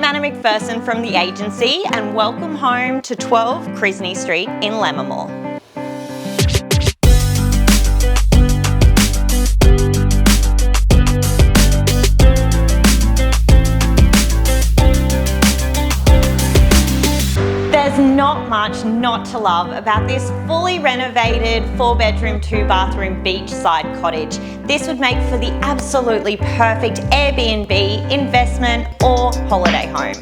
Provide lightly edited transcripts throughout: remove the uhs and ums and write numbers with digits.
Anna McPherson from the agency and welcome home to 12 Chrisney Street in Lammermoor. There's not much not to love about this fully renovated 4-bedroom, 2-bathroom beachside cottage. This would make for the absolutely perfect Airbnb, investment or holiday home.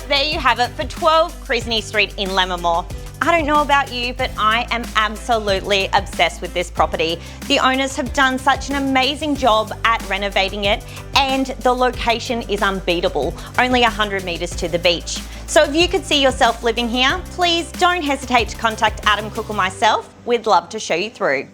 There you have it for 12 Chrisney Street in Lammermoor. I don't know about you, but I am absolutely obsessed with this property. The owners have done such an amazing job at renovating it and the location is unbeatable, only 100 metres to the beach. So if you could see yourself living here, please don't hesitate to contact Adam Cook or myself. We'd love to show you through.